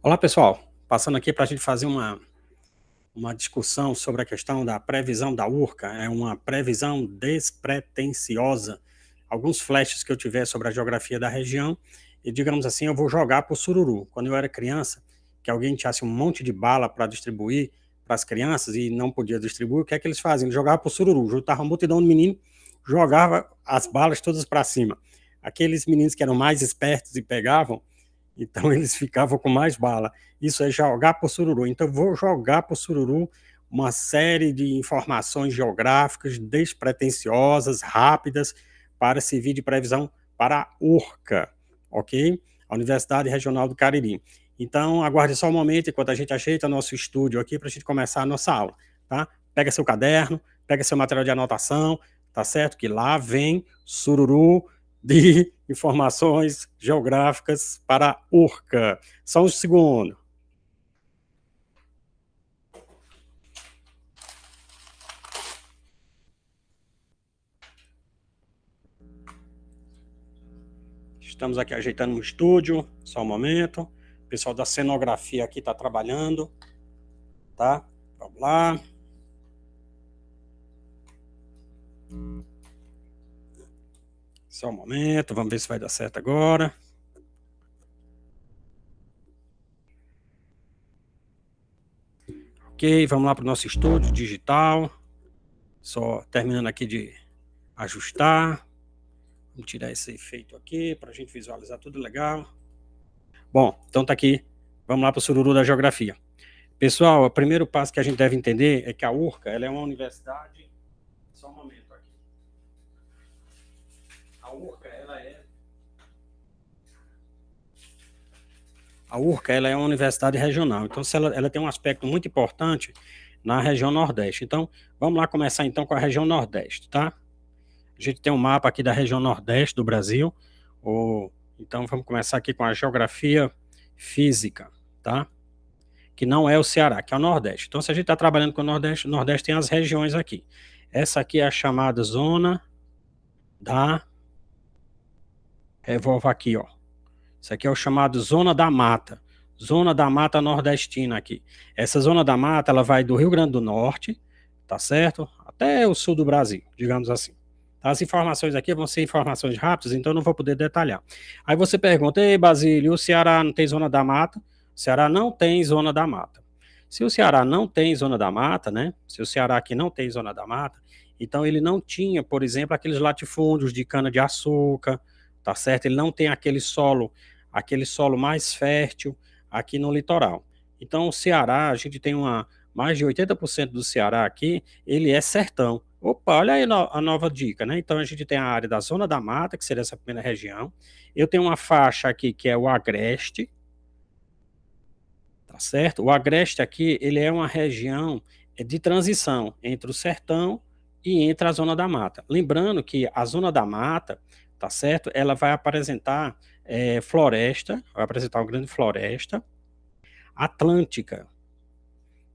Olá, pessoal. Passando aqui para a gente fazer uma discussão sobre a questão da previsão da URCA. É uma previsão despretensiosa. Alguns flashes que eu tiver sobre a geografia da região e, digamos assim, eu vou jogar para o sururu. Quando eu era criança, que alguém tinha um monte de bala para distribuir para as crianças e não podia distribuir, o que é que eles faziam? Eles jogavam para o sururu, juntavam uma multidão de meninos, jogava as balas todas para cima. Aqueles meninos que eram mais espertos e pegavam, então eles ficavam com mais bala. Isso é jogar para o sururu. Então vou jogar para o sururu uma série de informações geográficas despretensiosas, rápidas, para servir de previsão para a URCA, ok? A Universidade Regional do Cariri. Então aguarde só um momento enquanto a gente ajeita nosso estúdio aqui para a gente começar a nossa aula, tá? Pega seu caderno, pega seu material de anotação, tá certo? Que lá vem sururu de informações geográficas para a URCA. Só um segundo. Estamos aqui ajeitando no estúdio, só um momento. O pessoal da cenografia aqui está trabalhando, tá? Vamos lá. Só um momento, vamos ver se vai dar certo agora. Ok, vamos lá para o nosso estúdio digital. Só terminando aqui de ajustar. Vamos tirar esse efeito aqui para a gente visualizar tudo legal. Bom, então tá aqui. Vamos lá para o sururu da geografia. Pessoal, o primeiro passo que a gente deve entender é que a URCA ela é uma universidade. Só um momento aqui. A URCA ela é uma universidade regional. Então, ela tem um aspecto muito importante na região Nordeste. Então, vamos lá começar então com a região Nordeste, tá? A gente tem um mapa aqui da região Nordeste do Brasil. Então, vamos começar aqui com a geografia física, tá? Que não é o Ceará, que é o Nordeste. Então, se a gente está trabalhando com o Nordeste tem as regiões aqui. Essa aqui é a chamada zona da... Revolva aqui, ó. Isso aqui é o chamado Zona da Mata. Zona da Mata Nordestina aqui. Essa Zona da Mata, ela vai do Rio Grande do Norte, tá certo? Até o sul do Brasil, digamos assim. As informações aqui vão ser informações rápidas, então eu não vou poder detalhar. Aí você pergunta, ei Basílio, o Ceará não tem Zona da Mata? O Ceará não tem Zona da Mata. Se o Ceará não tem Zona da Mata, né? Se o Ceará aqui não tem Zona da Mata, então ele não tinha, por exemplo, aqueles latifúndios de cana-de-açúcar, tá certo? Ele não tem aquele solo mais fértil aqui no litoral. Então, o Ceará, a gente tem mais de 80% do Ceará aqui, ele é sertão. Opa, olha aí a nova dica, né? Então, a gente tem a área da Zona da Mata, que seria essa primeira região. Eu tenho uma faixa aqui que é o Agreste, tá certo? O Agreste aqui, ele é uma região de transição entre o sertão e entre a Zona da Mata. Lembrando que a Zona da Mata, tá certo? Ela vai apresentar floresta, vai apresentar uma grande floresta atlântica,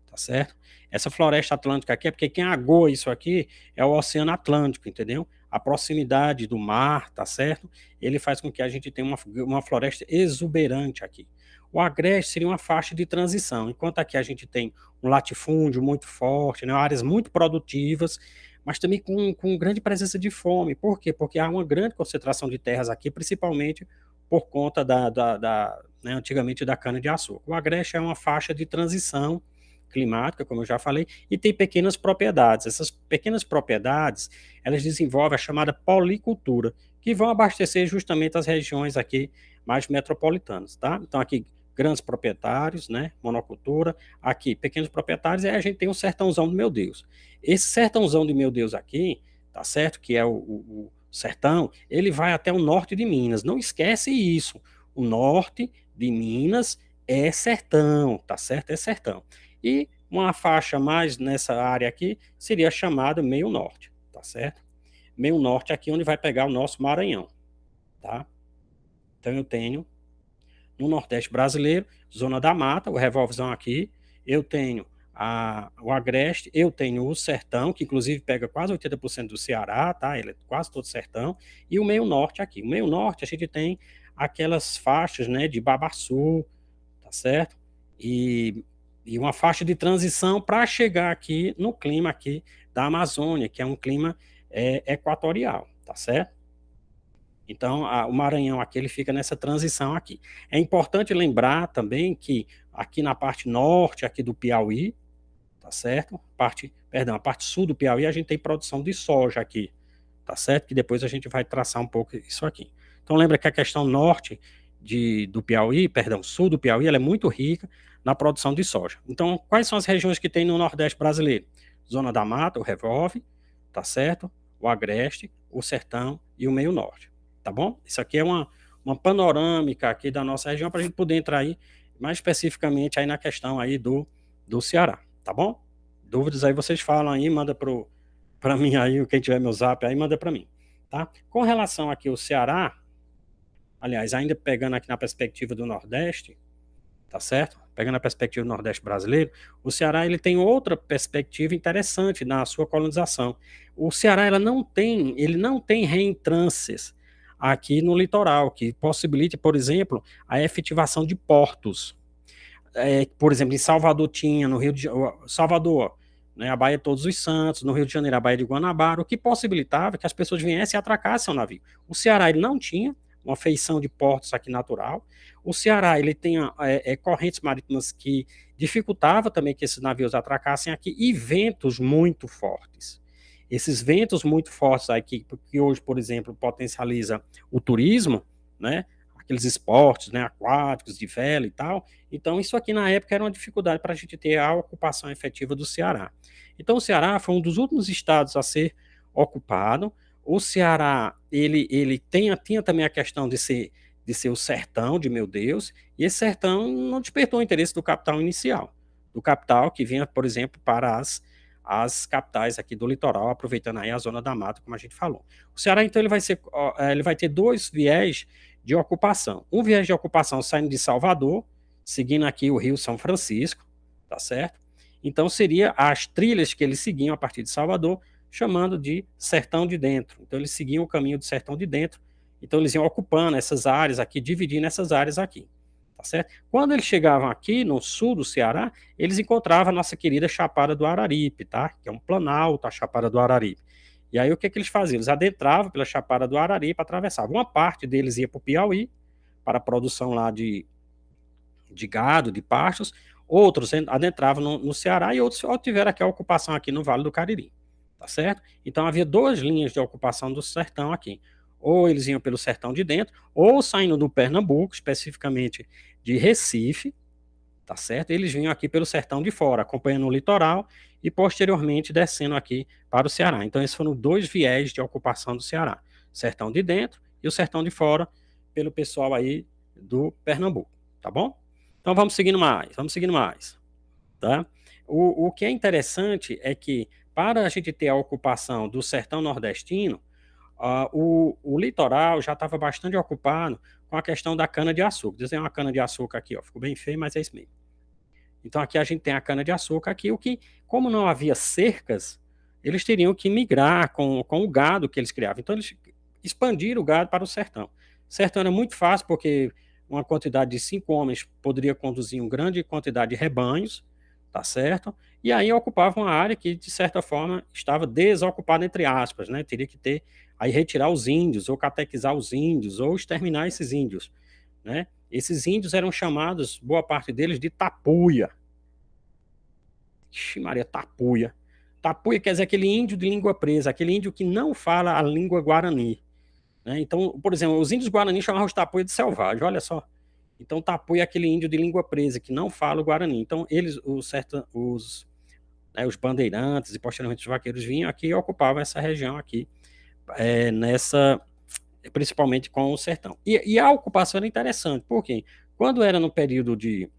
tá certo? Essa floresta atlântica aqui é porque quem agoa isso aqui é o Oceano Atlântico, entendeu? A proximidade do mar, tá certo? Ele faz com que a gente tenha uma floresta exuberante aqui. O agreste seria uma faixa de transição, enquanto aqui a gente tem um latifúndio muito forte, né, áreas muito produtivas, mas também com grande presença de fome. Por quê? Porque há uma grande concentração de terras aqui, principalmente por conta né, antigamente da cana-de-açúcar. O agreste é uma faixa de transição climática, como eu já falei, e tem pequenas propriedades. Essas pequenas propriedades, elas desenvolvem a chamada policultura, que vão abastecer justamente as regiões aqui mais metropolitanas, tá? Então aqui grandes proprietários, né, monocultura, aqui pequenos proprietários, e aí a gente tem um sertãozão do meu Deus. Esse sertãozão de meu Deus aqui, tá certo? Que é o sertão, ele vai até o norte de Minas. Não esquece isso. O norte de Minas é sertão, tá certo? É sertão. E uma faixa mais nessa área aqui seria chamada meio norte, tá certo? Meio norte aqui onde vai pegar o nosso Maranhão, tá? Então eu tenho no Nordeste brasileiro, Zona da Mata, o revolvezão aqui, eu tenho o Agreste, eu tenho o Sertão, que inclusive pega quase 80% do Ceará, tá? Ele é quase todo sertão, e o meio norte aqui. O meio norte a gente tem aquelas faixas, né, de Babaçu, tá certo? e, e uma faixa de transição para chegar aqui no clima aqui da Amazônia, que é um clima equatorial, tá certo? Então, o Maranhão aqui ele fica nessa transição aqui. É importante lembrar também que aqui na parte norte aqui do Piauí, tá certo? A parte sul do Piauí a gente tem produção de soja aqui, tá certo? Que depois a gente vai traçar um pouco isso aqui. Então lembra que a questão norte do Piauí, perdão, sul do Piauí, ela é muito rica na produção de soja. Então, quais são as regiões que tem no Nordeste brasileiro? Zona da Mata, o Revólve, tá certo? O Agreste, o Sertão e o Meio Norte, tá bom? Isso aqui é uma panorâmica aqui da nossa região para a gente poder entrar aí mais especificamente aí na questão aí do Ceará, tá bom? Dúvidas aí vocês falam aí, manda para mim aí, quem tiver meu zap aí, manda para mim, tá? Com relação aqui ao Ceará, aliás, ainda pegando aqui na perspectiva do Nordeste, tá certo? Pegando a perspectiva do Nordeste brasileiro, o Ceará ele tem outra perspectiva interessante na sua colonização. O Ceará ele não tem reentrâncias aqui no litoral, que possibilite, por exemplo, a efetivação de portos. Por exemplo, em Salvador tinha, no Rio de Salvador, né, a Baía de Todos os Santos, no Rio de Janeiro a Baía de Guanabara, o que possibilitava que as pessoas viessem e atracassem o navio. O Ceará ele não tinha uma feição de portos aqui natural. O Ceará ele tem correntes marítimas que dificultava também que esses navios atracassem aqui e ventos muito fortes. Esses ventos muito fortes aqui, que hoje, por exemplo, potencializa o turismo, né, aqueles esportes, né, aquáticos, de vela e tal. Então, isso aqui na época era uma dificuldade para a gente ter a ocupação efetiva do Ceará. Então, o Ceará foi um dos últimos estados a ser ocupado. O Ceará, ele tinha também a questão de ser o sertão de meu Deus, e esse sertão não despertou o interesse do capital inicial, do capital que vinha, por exemplo, para as capitais aqui do litoral, aproveitando aí a zona da mata, como a gente falou. O Ceará, então, ele vai ter dois viés de ocupação. Um viés de ocupação saindo de Salvador, seguindo aqui o Rio São Francisco, tá certo? Então, seria as trilhas que eles seguiam a partir de Salvador, chamando de Sertão de Dentro. Então, eles seguiam o caminho do Sertão de Dentro, então eles iam ocupando essas áreas aqui, dividindo essas áreas aqui, tá certo? Quando eles chegavam aqui no sul do Ceará, eles encontravam a nossa querida Chapada do Araripe, tá? Que é um planalto, a Chapada do Araripe. E aí o que eles faziam? Eles adentravam pela Chapada do Araripe, atravessavam. Uma parte deles ia para o Piauí, para a produção lá de gado, de pastos, outros adentravam no Ceará e outros tiveram aqui a ocupação aqui no Vale do Cariri, tá certo? Então havia duas linhas de ocupação do sertão aqui. Ou eles iam pelo sertão de dentro, ou saindo do Pernambuco, especificamente de Recife, tá certo? Eles vinham aqui pelo sertão de fora, acompanhando o litoral e posteriormente descendo aqui para o Ceará. Então esses foram dois viés de ocupação do Ceará: sertão de dentro e o sertão de fora, pelo pessoal aí do Pernambuco, tá bom? Então vamos seguindo mais, tá? O que é interessante é que para a gente ter a ocupação do sertão nordestino, o litoral já estava bastante ocupado com a questão da cana-de-açúcar. Desenhar uma cana-de-açúcar aqui, ó, ficou bem feio, mas é isso mesmo. Então aqui a gente tem a cana-de-açúcar aqui, como não havia cercas, eles teriam que migrar com o gado que eles criavam. Então eles expandiram o gado para o sertão. O sertão era muito fácil, porque uma quantidade de 5 homens poderia conduzir uma grande quantidade de rebanhos, tá certo? E aí ocupava uma área que, de certa forma, estava desocupada, entre aspas, né? Teria que ter, aí retirar os índios, ou catequizar os índios, ou exterminar esses índios, né? Esses índios eram chamados, boa parte deles, de tapuia. Ixi, Maria, tapuia. Tapuia quer dizer aquele índio de língua presa, aquele índio que não fala a língua guarani, né? Então, por exemplo, os índios guarani chamavam os tapuia de selvagem, olha só. Então, tapuia é aquele índio de língua presa, que não fala o guarani. Então, eles, os bandeirantes e posteriormente os vaqueiros vinham aqui e ocupavam essa região aqui, principalmente com o sertão. E a ocupação era interessante, porque quando era no período de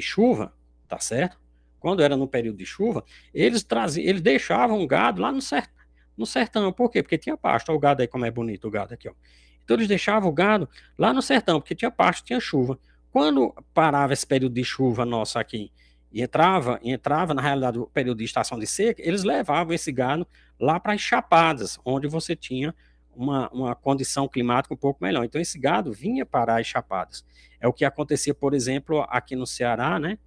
chuva, tá certo? Quando era no período de chuva, eles deixavam o gado lá no sertão. Por quê? Porque tinha pasto. Olha o gado aí, como é bonito o gado aqui, ó. Então eles deixavam o gado lá no sertão, porque tinha pasto, tinha chuva. Quando parava esse período de chuva nosso aqui e entrava na realidade o período de estação de seca, eles levavam esse gado lá para as chapadas, onde você tinha uma condição climática um pouco melhor. Então, esse gado vinha para as chapadas. É o que acontecia, por exemplo, aqui no Ceará, né?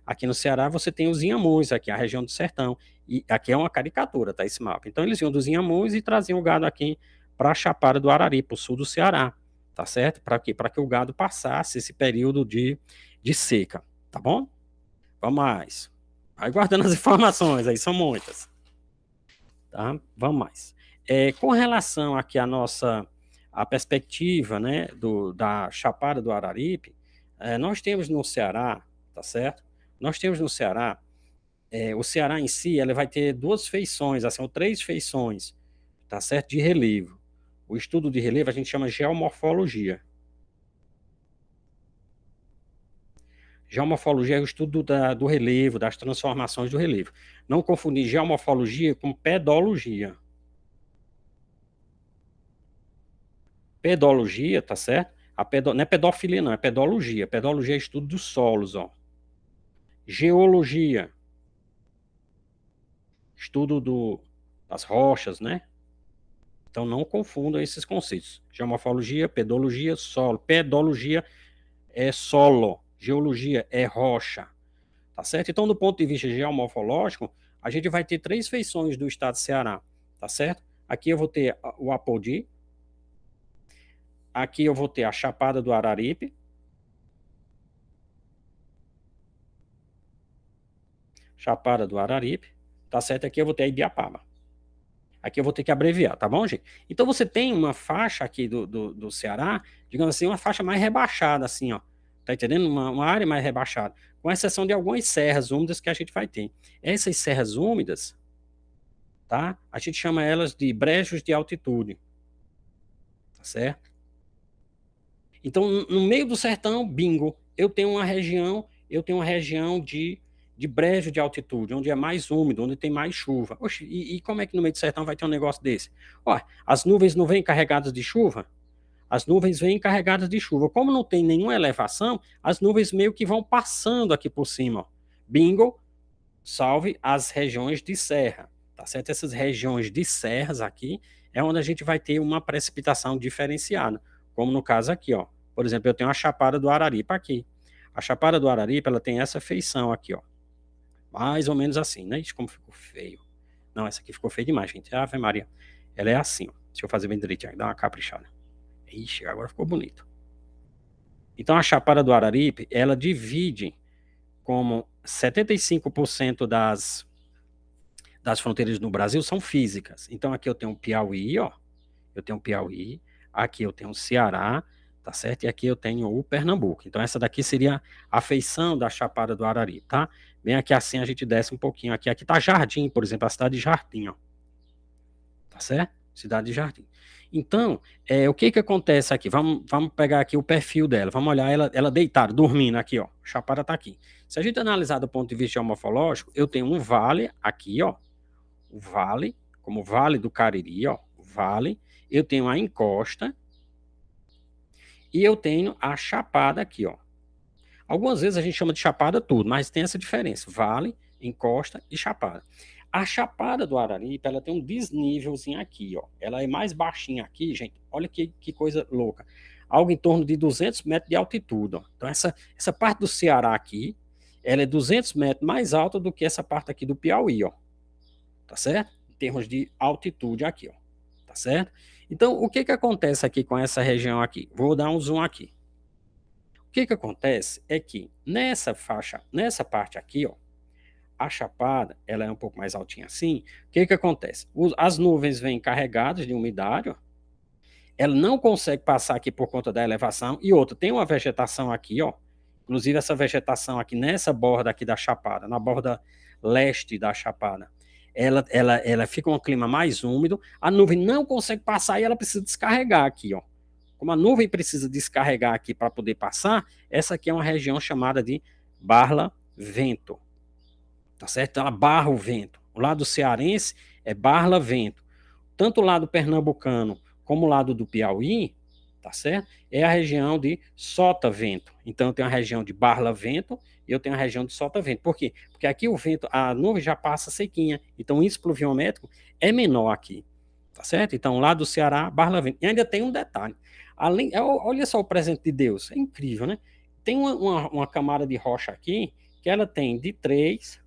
Aqui no Ceará você tem os Inhamuns, aqui a região do sertão. E aqui é uma caricatura, tá? Esse mapa. Então, eles iam dos Inhamuns e traziam o gado aqui para a Chapada do Araripe, o sul do Ceará, tá certo? Para quê? Para que o gado passasse esse período de seca, tá bom? Vamos mais. Vai guardando as informações aí, são muitas. Tá? Vamos mais. Com relação aqui a perspectiva, né, da Chapada do Araripe, nós temos no Ceará, tá certo? Nós temos no Ceará, o Ceará em si, ele vai ter duas feições, assim, ou três feições, tá certo? De relevo. O estudo de relevo a gente chama geomorfologia. Geomorfologia é o estudo do relevo, das transformações do relevo. Não confundir geomorfologia com pedologia. Pedologia, tá certo? Não é pedofilia, não, é pedologia. Pedologia é estudo dos solos, ó. Geologia, estudo das rochas, né? Então não confundam esses conceitos. Geomorfologia, pedologia, solo. Pedologia é solo, geologia é rocha, tá certo? Então, do ponto de vista geomorfológico, a gente vai ter três feições do estado de Ceará, tá certo? Aqui eu vou ter o Apodi, aqui eu vou ter a Chapada do Araripe, Chapada do Araripe, tá certo? Aqui eu vou ter a Ibiapaba. Aqui eu vou ter que abreviar, tá bom, gente? Então você tem uma faixa aqui do Ceará, digamos assim, uma faixa mais rebaixada, assim, ó. Tá entendendo? Uma área mais rebaixada. Com exceção de algumas serras úmidas que a gente vai ter. Essas serras úmidas, tá? A gente chama elas de brejos de altitude. Tá certo? Então, no meio do sertão, bingo, eu tenho uma região de brejo de altitude, onde é mais úmido, onde tem mais chuva. Oxe, e como é que no meio do sertão vai ter um negócio desse? Ó, as nuvens não vêm carregadas de chuva? As nuvens vêm carregadas de chuva. Como não tem nenhuma elevação, as nuvens meio que vão passando aqui por cima. Ó. Bingo, salve as regiões de serra. Tá certo? Essas regiões de serras aqui é onde a gente vai ter uma precipitação diferenciada, como no caso aqui, ó. Por exemplo, eu tenho a Chapada do Araripe aqui. A Chapada do Araripe, ela tem essa feição aqui, ó. Mais ou menos assim, né? Isso como ficou feio. Não, essa aqui ficou feia demais, gente. Ave Maria. Ela é assim, ó. Deixa eu fazer bem direitinho, dá uma caprichada. Ixi, agora ficou bonito. Então, a Chapada do Araripe, ela divide como 75% das fronteiras no Brasil são físicas. Então, aqui eu tenho o Piauí, ó. Eu tenho o Piauí. Aqui eu tenho o Ceará, tá certo? E aqui eu tenho o Pernambuco. Então, essa daqui seria a feição da Chapada do Araripe, tá? Bem aqui assim a gente desce um pouquinho. Aqui tá Jardim, por exemplo, a cidade de Jardim, ó. Tá certo? Cidade de Jardim. Então, o que acontece aqui? Vamos pegar aqui o perfil dela. Vamos olhar ela deitada, dormindo aqui, ó. Chapada tá aqui. Se a gente analisar do ponto de vista geomorfológico, eu tenho um vale aqui, ó. O vale, como o Vale do Cariri, ó. O vale. Eu tenho a encosta. E eu tenho a chapada aqui, ó. Algumas vezes a gente chama de chapada tudo, mas tem essa diferença. Vale, encosta e chapada. A Chapada do Araripe, ela tem um desnívelzinho aqui, ó. Ela é mais baixinha aqui, gente. Olha que coisa louca. Algo em torno de 200 metros de altitude, ó. Então, essa parte do Ceará aqui, ela é 200 metros mais alta do que essa parte aqui do Piauí, ó. Tá certo? Em termos de altitude aqui, ó. Tá certo? Então, o que acontece aqui com essa região aqui? Vou dar um zoom aqui. O que acontece é que nessa faixa, nessa parte aqui, ó, a Chapada, ela é um pouco mais altinha assim. O que acontece? As nuvens vêm carregadas de umidade, ó. Ela não consegue passar aqui por conta da elevação. E outra, tem uma vegetação aqui, ó. Inclusive essa vegetação aqui nessa borda aqui da Chapada, na borda leste da Chapada, ela fica um clima mais úmido. A nuvem não consegue passar e ela precisa descarregar aqui, ó. Como a nuvem precisa descarregar aqui para poder passar, essa aqui é uma região chamada de barla-vento. Tá certo? Então, ela barra o vento. O lado cearense é barla-vento. Tanto o lado pernambucano como o lado do Piauí, tá certo? É a região de sota-vento. Então, eu tenho a região de barla-vento e eu tenho a região de sota-vento. Por quê? Porque aqui o vento, a nuvem já passa sequinha. Então, o índice pluviométrico é menor aqui. tá certo? Então, lá do Ceará, Barlavento. E ainda tem um detalhe. Olha só o presente de Deus, é incrível, né? Tem uma camada de rocha aqui que ela tem de 3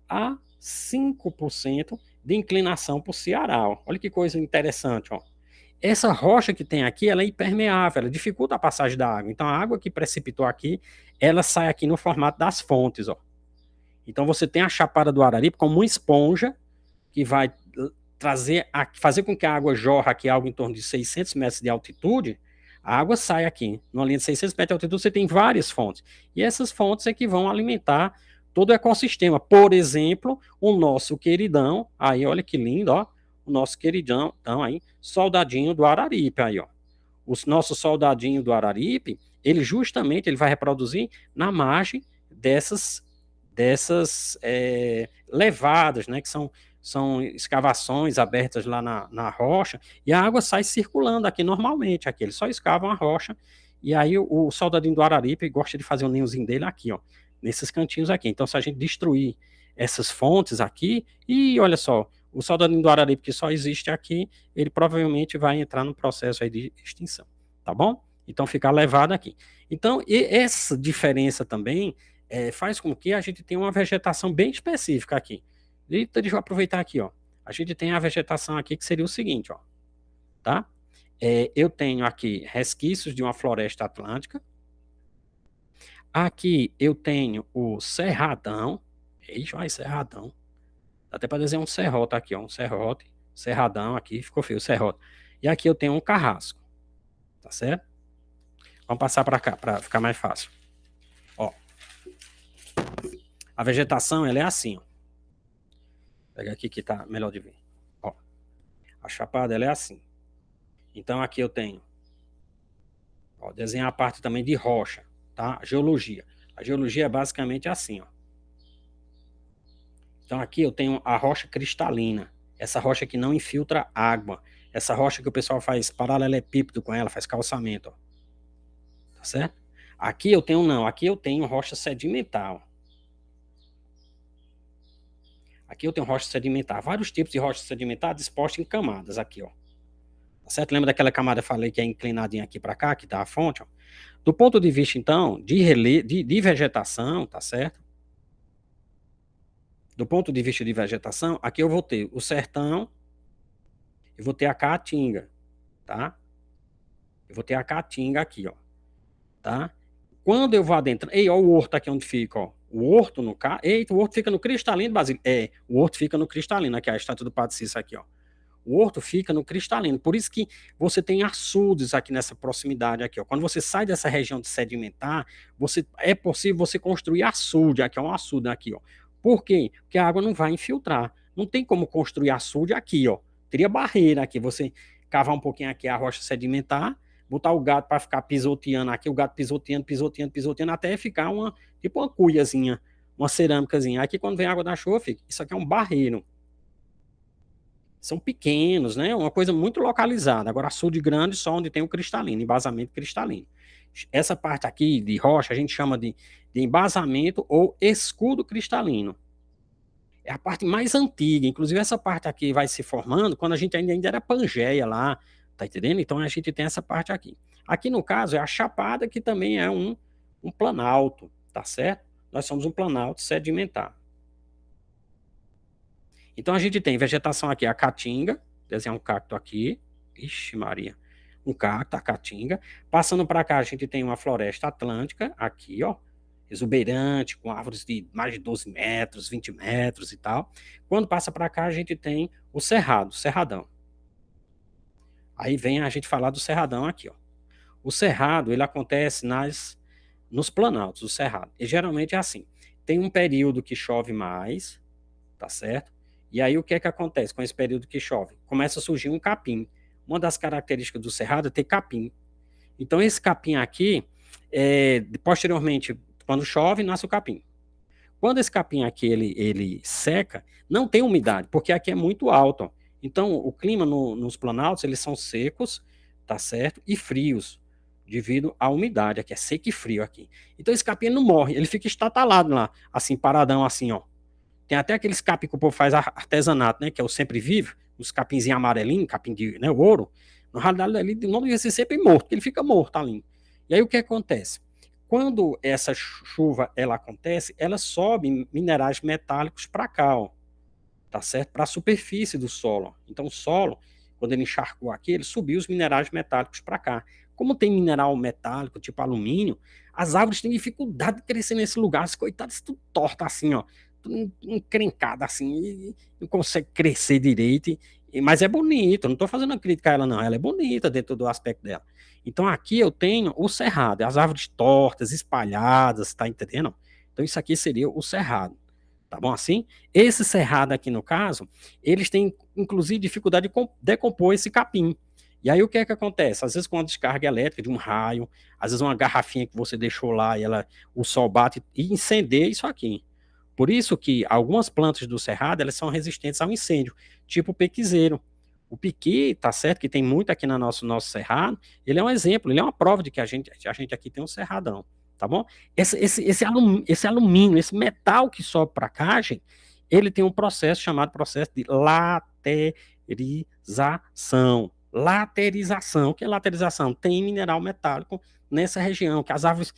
a 5% de inclinação para o Ceará. Ó. Olha que coisa interessante. Ó. Essa rocha que tem aqui, ela é impermeável, ela dificulta a passagem da água. Então, a água que precipitou aqui, ela sai aqui no formato das fontes. Ó. Então, você tem a Chapada do Araripe como uma esponja que vai fazer com que a água jorre aqui algo em torno de 600 metros de altitude, a água sai aqui. Numa linha de 600 metros de altitude, você tem várias fontes. E essas fontes é que vão alimentar todo o ecossistema. Por exemplo, o nosso queridão, aí olha que lindo, ó, o nosso queridão, então aí, soldadinho do Araripe, aí, ó. O nosso soldadinho do Araripe, ele justamente ele vai reproduzir na margem dessas levadas, né, que são escavações abertas lá na rocha, e a água sai circulando aqui normalmente, aqui eles só escavam a rocha, e aí o soldadinho do Araripe gosta de fazer o ninhozinho dele aqui, ó, nesses cantinhos aqui. Então, se a gente destruir essas fontes aqui, e olha só, o soldadinho do Araripe que só existe aqui, ele provavelmente vai entrar no processo aí de extinção, tá bom? Então, ficar levado aqui. Então, e essa diferença também faz com que a gente tenha uma vegetação bem específica aqui. Eita, deixa eu aproveitar aqui, ó. A gente tem a vegetação aqui que seria o seguinte, ó, tá? Eu tenho aqui resquícios de uma floresta atlântica. Aqui eu tenho o cerradão. Ixi, vai, cerradão. Dá até para desenhar um serrote aqui, ó, um serrote, cerradão aqui, ficou feio, serrote. E aqui eu tenho um carrasco, tá certo? Vamos passar para cá, para ficar mais fácil. Ó, a vegetação, ela é assim, ó. Pega aqui que tá melhor de ver. Ó, a chapada ela é assim. Então aqui eu tenho, ó, desenhar a parte também de rocha, tá? Geologia. A geologia é basicamente assim, ó. Então aqui eu tenho a rocha cristalina. Essa rocha que não infiltra água. Essa rocha que o pessoal faz paralelepípedo com ela, faz calçamento, ó. Tá certo? Aqui eu tenho não, aqui eu tenho rocha sedimentar, ó. Aqui eu tenho rocha sedimentar, vários tipos de rocha sedimentar dispostas em camadas aqui, ó. Tá certo? Lembra daquela camada que eu falei que é inclinadinha aqui para cá, que tá a fonte, ó? Do ponto de vista, então, de vegetação, tá certo? Do ponto de vista de vegetação, aqui eu vou ter o sertão, eu vou ter a caatinga, tá? Eu vou ter a caatinga aqui, ó, tá? Quando eu vou adentrar, ei, ó o horto aqui onde fica, ó. O horto no caso, eita, o horto fica no cristalino, Basílio. O horto fica no cristalino, aqui a estátua do Padre Cícero aqui, ó. O horto fica no cristalino, por isso que você tem açudes aqui nessa proximidade aqui, ó. Quando você sai dessa região de sedimentar, é possível você construir açude, aqui é um açude aqui, ó. Por quê? Porque a água não vai infiltrar. Não tem como construir açude aqui, ó. Teria barreira aqui, você cavar um pouquinho aqui a rocha sedimentar, botar o gato para ficar pisoteando aqui, o gato pisoteando, pisoteando, pisoteando, até ficar tipo uma cuiazinha, uma cerâmicazinha. Aqui quando vem água da chuva, isso aqui é um barreiro. São pequenos, né? Uma coisa muito localizada. Agora, açude grande só onde tem o cristalino, embasamento cristalino. Essa parte aqui de rocha a gente chama de embasamento ou escudo cristalino. É a parte mais antiga. Inclusive, essa parte aqui vai se formando quando a gente ainda era Pangeia lá, tá entendendo? Então, a gente tem essa parte aqui. Aqui, no caso, é a Chapada, que também é um planalto, tá certo? Nós somos um planalto sedimentar. Então a gente tem vegetação aqui, a caatinga, desenhar um cacto aqui, ixi Maria, um cacto, a caatinga. Passando para cá a gente tem uma floresta atlântica, aqui ó, exuberante, com árvores de mais de 12 metros, 20 metros e tal. Quando passa para cá a gente tem o cerrado, cerradão. Aí vem a gente falar do cerradão aqui ó. O cerrado, ele acontece nos planaltos, o cerrado. E geralmente é assim, tem um período que chove mais, tá certo? E aí o que é que acontece com esse período que chove? Começa a surgir um capim. Uma das características do cerrado é ter capim. Então esse capim aqui, posteriormente, quando chove, nasce o capim. Quando esse capim aqui ele seca, não tem umidade, porque aqui é muito alto. Ó. Então o clima nos planaltos, eles são secos, tá certo? E frios, devido à umidade, aqui é seco e frio aqui. Então esse capim não morre, ele fica estatalado lá, assim, paradão assim, ó. Tem até aqueles capim que o povo faz artesanato, né? Que é o sempre vivo, os capinzinhos amarelinhos, capim de, né, ouro. Na realidade, ali não devia ser sempre morto, porque ele fica morto ali. E aí o que acontece? Quando essa chuva ela acontece, ela sobe minerais metálicos para cá, ó, tá certo? Para a superfície do solo. Então o solo, quando ele encharcou aqui, ele subiu os minerais metálicos para cá. Como tem mineral metálico, tipo alumínio, as árvores têm dificuldade de crescer nesse lugar. As coitadas tudo torta assim, ó, tudo encrencada assim, e não consegue crescer direito. Mas é bonito, não estou fazendo crítica a ela, não. Ela é bonita dentro do aspecto dela. Então aqui eu tenho o cerrado, as árvores tortas, espalhadas, tá entendendo? Então isso aqui seria o cerrado. Tá bom assim? Esse cerrado aqui, no caso, eles têm, inclusive, dificuldade de decompor esse capim. E aí o que é que acontece? Às vezes com uma descarga elétrica de um raio, às vezes uma garrafinha que você deixou lá e o sol bate e incendeia isso aqui. Por isso que algumas plantas do cerrado, elas são resistentes ao incêndio, tipo o pequizeiro. O piqui, tá certo, que tem muito aqui no nosso cerrado, ele é um exemplo, ele é uma prova de que a gente aqui tem um cerradão, tá bom? Esse alumínio, esse metal que sobe para cá, gente, ele tem um processo chamado processo de laterização. Laterização. O que é laterização? Tem mineral metálico nessa região, que as árvores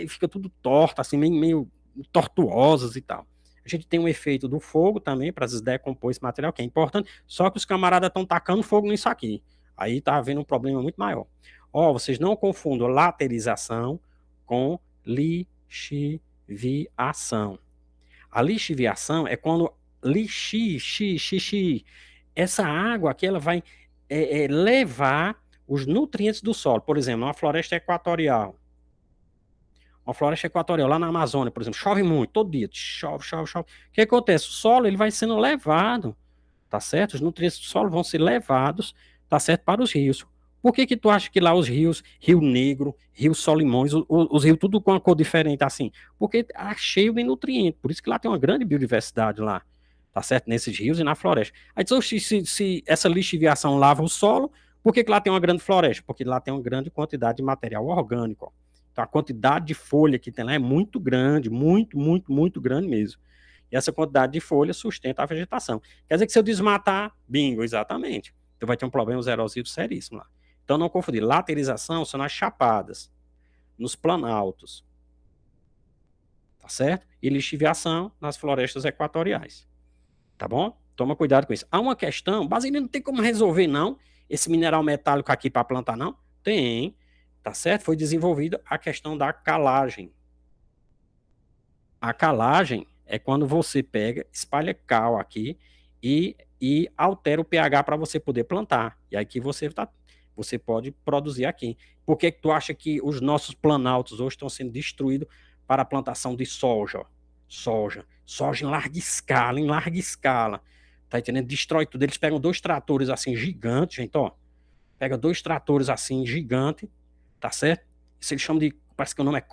ficam tudo tortas, assim, meio tortuosas e tal. A gente tem um efeito do fogo também, para decompor esse material, que é importante, só que os camaradas estão tacando fogo nisso aqui. Aí tá havendo um problema muito maior. Ó, vocês não confundam laterização com lixiviação. A lixiviação é quando essa água aqui ela vai levar os nutrientes do solo. Por exemplo, uma floresta equatorial. Uma floresta equatorial lá na Amazônia, por exemplo, chove muito, todo dia, chove, chove, chove. O que acontece? O solo ele vai sendo levado, tá certo? Os nutrientes do solo vão ser levados, tá certo, para os rios. Por que tu acha que lá os rios, Rio Negro, Rio Solimões, os rios tudo com uma cor diferente assim? Porque tá cheio de nutrientes, por isso que lá tem uma grande biodiversidade lá, tá certo? Nesses rios e na floresta. Aí se essa lixiviação lava o solo, por que lá tem uma grande floresta? Porque lá tem uma grande quantidade de material orgânico, ó. Então a quantidade de folha que tem lá é muito grande, muito, muito, muito grande mesmo. E essa quantidade de folha sustenta a vegetação. Quer dizer que se eu desmatar, bingo, exatamente. Tu vai ter um problema erosivo seríssimo lá. Então não confundir. Laterização são nas chapadas, nos planaltos. Tá certo? E lixiviação nas florestas equatoriais. Tá bom? Toma cuidado com isso. Há uma questão, Basílio, não tem como resolver não, esse mineral metálico aqui para plantar não? Tem, tá certo? Foi desenvolvida a questão da calagem. A calagem é quando você pega, espalha cal aqui e altera o pH para você poder plantar. E aqui você pode produzir aqui. Por que tu acha que os nossos planaltos hoje estão sendo destruídos para a plantação de soja? Soja em larga escala, em larga escala. Tá entendendo? Destrói tudo. Eles pegam 2 tratores assim gigantes, gente, ó. Pega 2 tratores assim gigantes, tá certo? Isso eles chamam de, parece que o nome é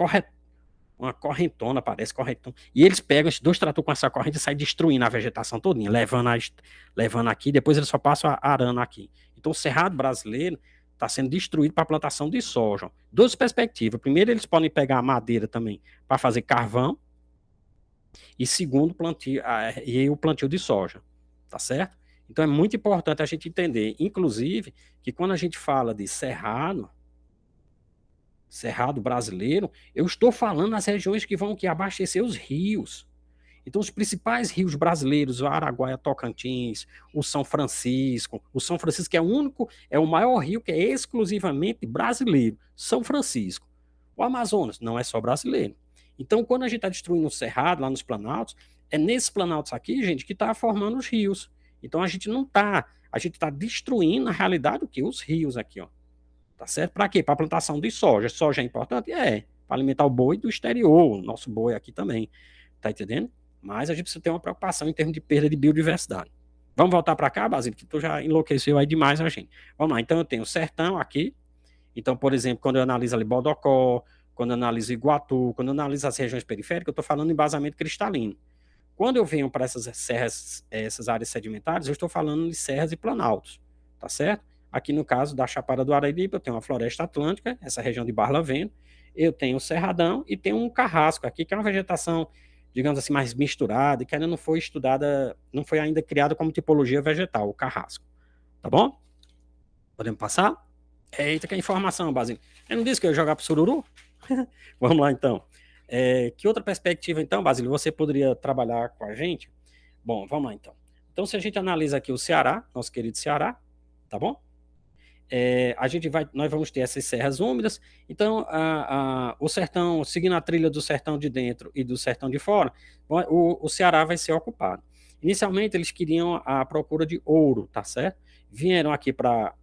uma correntona, parece correntona. E eles pegam esses 2 tratores com essa corrente e saem destruindo a vegetação todinha, levando aqui, depois eles só passam arando aqui. Então o cerrado brasileiro está sendo destruído para a plantação de soja. 2 perspectivas. Primeiro, eles podem pegar a madeira também para fazer carvão. E segundo, o plantio de soja. Tá certo? Então é muito importante a gente entender, inclusive, que quando a gente fala de cerrado brasileiro, eu estou falando nas regiões que vão abastecer os rios. Então, os principais rios brasileiros, o Araguaia, Tocantins, o São Francisco que é o maior rio que é exclusivamente brasileiro, São Francisco. O Amazonas não é só brasileiro. Então, quando a gente está destruindo o cerrado lá nos planaltos, é nesses planaltos aqui, gente, que está formando os rios. Então, a gente está destruindo, na realidade, o que? Os rios aqui, ó. Tá certo? Para quê? Para plantação de soja. Soja é importante? É. Para alimentar o boi do exterior, o nosso boi aqui também. Tá entendendo? Mas a gente precisa ter uma preocupação em termos de perda de biodiversidade. Vamos voltar para cá, Basílio, que tu já enlouqueceu aí demais a gente. Vamos lá. Então eu tenho o sertão aqui. Então, por exemplo, quando eu analiso ali Bodocó, quando eu analiso Iguatu, quando eu analiso as regiões periféricas, eu estou falando em embasamento cristalino. Quando eu venho para essas serras, essas áreas sedimentares, eu estou falando de serras e planaltos. Tá certo? Aqui no caso da Chapada do Araripe, eu tenho uma floresta atlântica, essa região de Barlavento, eu tenho o Cerradão e tenho um carrasco aqui, que é uma vegetação digamos assim, mais misturada e que ainda não foi estudada, não foi ainda criada como tipologia vegetal, o carrasco. Tá bom? Podemos passar? Eita, que informação, Basílio. Eu não disse que eu ia jogar pro sururu? Vamos lá, então. Que outra perspectiva, então, Basílio, você poderia trabalhar com a gente? Bom, vamos lá, então. Então, se a gente analisa aqui o Ceará, nosso querido Ceará, tá bom? Nós vamos ter essas serras úmidas, então o sertão, seguindo a trilha do sertão de dentro e do sertão de fora, o Ceará vai ser ocupado. Inicialmente eles queriam a procura de ouro, tá certo? Vieram aqui para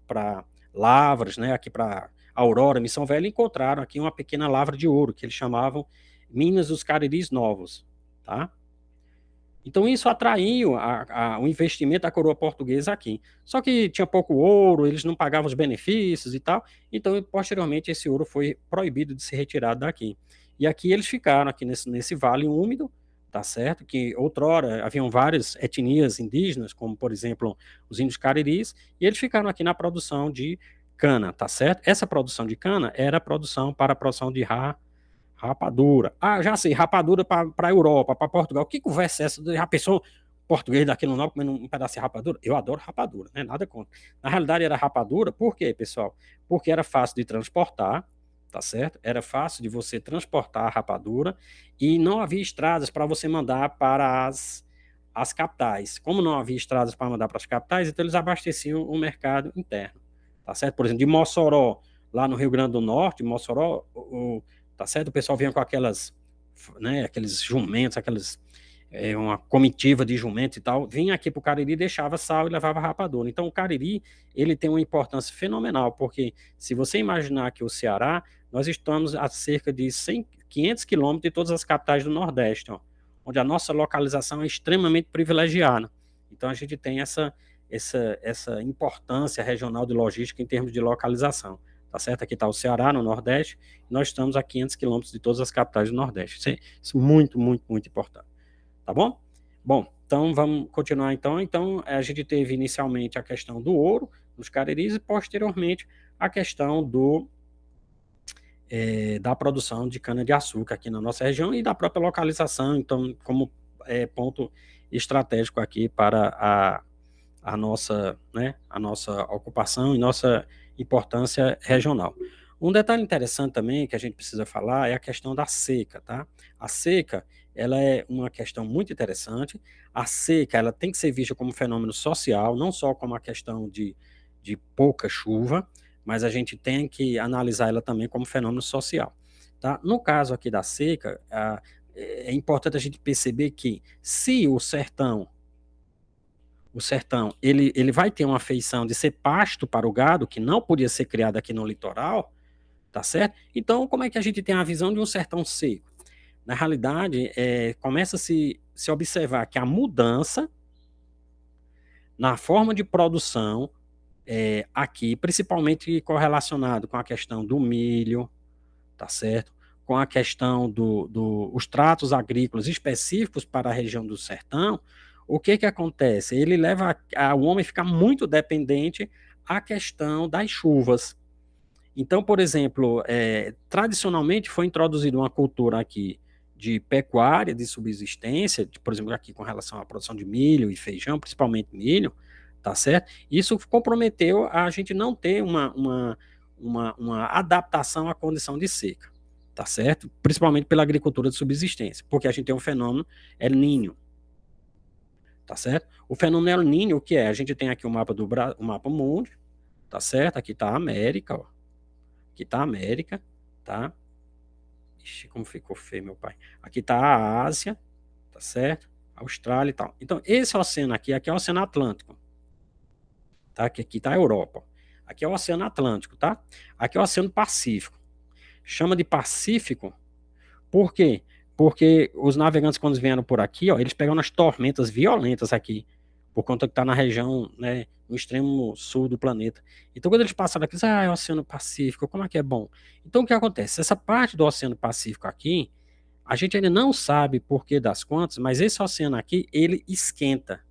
Lavras, né, aqui para Aurora, Missão Velha, e encontraram aqui uma pequena lavra de ouro, que eles chamavam Minas dos Cariris Novos, tá? Então isso atraiu o investimento da coroa portuguesa aqui. Só que tinha pouco ouro, eles não pagavam os benefícios e tal, então posteriormente esse ouro foi proibido de ser retirado daqui. E aqui eles ficaram aqui nesse vale úmido, tá certo? Que outrora haviam várias etnias indígenas, como por exemplo os índios cariris, e eles ficaram aqui na produção de cana, tá certo? Essa produção de cana era a produção para a produção de rapadura. Ah, já sei, rapadura para a Europa, para Portugal. Que conversa é essa? Já pensou português daquele não comendo um pedaço de rapadura? Eu adoro rapadura, né? Nada contra. Na realidade era rapadura, por quê, pessoal? Porque era fácil de transportar, tá certo? Era fácil de você transportar a rapadura e não havia estradas para você mandar para as capitais. Como não havia estradas para mandar para as capitais, então eles abasteciam o mercado interno, tá certo? Por exemplo, de Mossoró, lá no Rio Grande do Norte, Mossoró, tá certo? O pessoal vinha com aquelas, né, aqueles jumentos, uma comitiva de jumentos e tal, vinha aqui para o Cariri, deixava sal e levava rapadura. Então o Cariri, ele tem uma importância fenomenal, porque se você imaginar que o Ceará, nós estamos a cerca de 500 quilômetros de todas as capitais do Nordeste, ó, onde a nossa localização é extremamente privilegiada. Então a gente tem essa importância regional de logística em termos de localização. Tá certo? Aqui está o Ceará, no Nordeste, e nós estamos a 500 quilômetros de todas as capitais do Nordeste. Isso é muito, muito, muito importante. Tá bom? Bom, então vamos continuar então. Então, a gente teve inicialmente a questão do ouro nos Cariris e posteriormente a questão da produção de cana-de-açúcar aqui na nossa região e da própria localização, então, como ponto estratégico aqui para a nossa, né, a nossa ocupação e nossa importância regional. Um detalhe interessante também que a gente precisa falar é a questão da seca, tá? A seca, ela é uma questão muito interessante. A seca, ela tem que ser vista como um fenômeno social, não só como a questão de pouca chuva, mas a gente tem que analisar ela também como fenômeno social, tá? No caso aqui da seca, é importante a gente perceber que se o sertão, ele vai ter uma feição de ser pasto para o gado, que não podia ser criado aqui no litoral, tá certo? Então, como é que a gente tem a visão de um sertão seco? Na realidade, começa a se observar que a mudança na forma de produção aqui, principalmente correlacionado com a questão do milho, tá certo? Com a questão os tratos agrícolas específicos para a região do sertão, o que que acontece? Ele leva o homem a ficar muito dependente à questão das chuvas. Então, por exemplo, tradicionalmente foi introduzida uma cultura aqui de pecuária, de subsistência, por exemplo, aqui com relação à produção de milho e feijão, principalmente milho, tá certo? Isso comprometeu a gente não ter uma adaptação à condição de seca, tá certo? Principalmente pela agricultura de subsistência, porque a gente tem um fenômeno El Niño, tá certo? O fenômeno El Niño, o que é? A gente tem aqui o mapa mundo, tá certo? Aqui está a América, ó. Aqui está a América, tá? Ixi, como ficou feio, meu pai. Aqui está a Ásia, tá certo? Austrália e tal. Então, esse oceano aqui é o Oceano Atlântico, tá? Aqui está a Europa. Aqui é o Oceano Atlântico, tá? Aqui é o Oceano Pacífico. Chama de Pacífico, por quê? Porque os navegantes, quando vieram por aqui, ó, eles pegam nas tormentas violentas aqui, por conta que está na região, né, no extremo sul do planeta. Então, quando eles passaram aqui, é o Oceano Pacífico, como é que é bom? Então, o que acontece? Essa parte do Oceano Pacífico aqui, a gente ainda não sabe por que das quantas, mas esse oceano aqui, ele esquenta.